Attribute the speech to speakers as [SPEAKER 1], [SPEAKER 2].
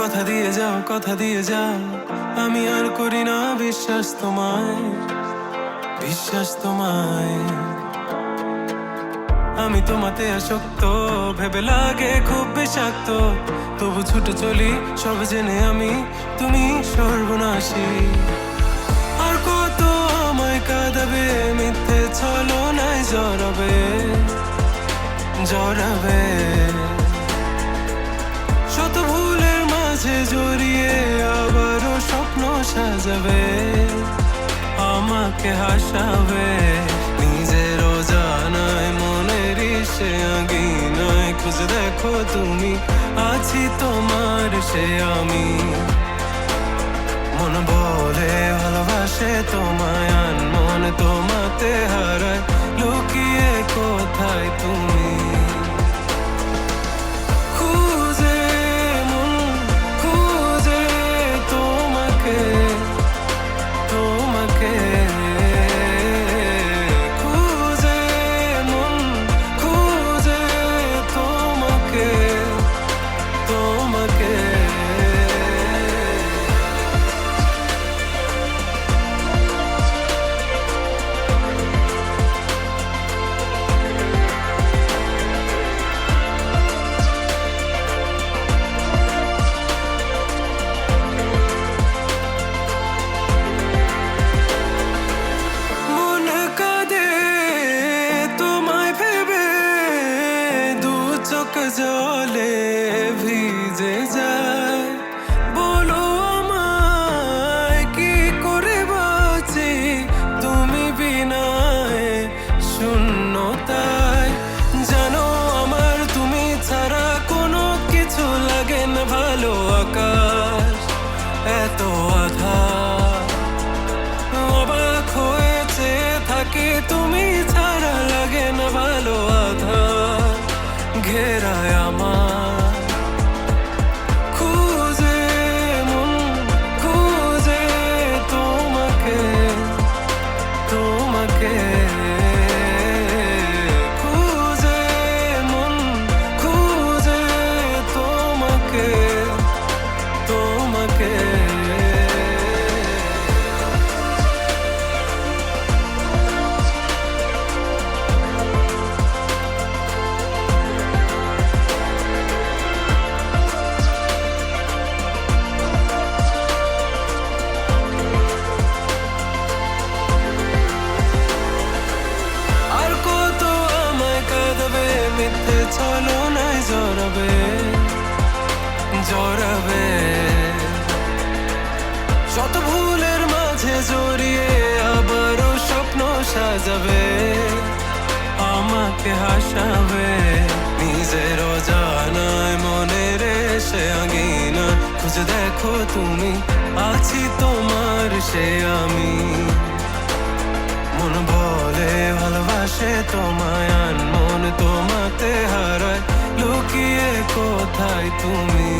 [SPEAKER 1] কথা দিয়ে যাও, আমি আর করি না বিশ্বাস তোমায়। আমি তোমাতে আসক্ত, ভেবে লাগে খুব বিষাক্ত, তবু ছুটে চলি সব জেনে আমি তুমি সর্বনাশী। আর কত আমায় কাঁদাবে, মিথ্যে ছলনায় জড়াবে। শত ভুলের মাঝে জড়িয়ে আবারও স্বপ্ন সাজাবে, আমাকে হাসাবে। নিজেরও জানায় মনের সে আঙিনায় খুঁজে দেখো তুমি, আছি তোমার সে আমি। মন বলে ভালোবাসে তোমায়, মন তোমাতে হারায়, লুকিয়ে কোথায় তুমি। জলে ভিজে যায়, বলো আমায় কি করে বাঁচি তুমি বিনায় শূন্যতায়। জানো আমার তুমি ছাড়া কোনো কিছু লাগে না ভালো, আকাশ এত আধার। অবাক হয়েছে থাকি তুমি ছাড়া, লাগে না ভালো, আধার ঘেরায় আমার। খুঁজে মন খুঁজে তোমাকে খুঁজে মন খুঁজে তোমাকে। মিথ্যে ছলনায় জড়াবে। শত ভুলের মাঝে জড়িয়ে আবারও স্বপ্ন সাজাবে, আমাকে হাসাবে। নিজেরও জানায় মনের সে আঙিনা খুঁজে দেখো তুমি, আছি তোমার সে আমি। মন বলে ভালোবাসে তোমায়, মন তোমাতে হারায়, লুকিয়ে কোথায় তুমি।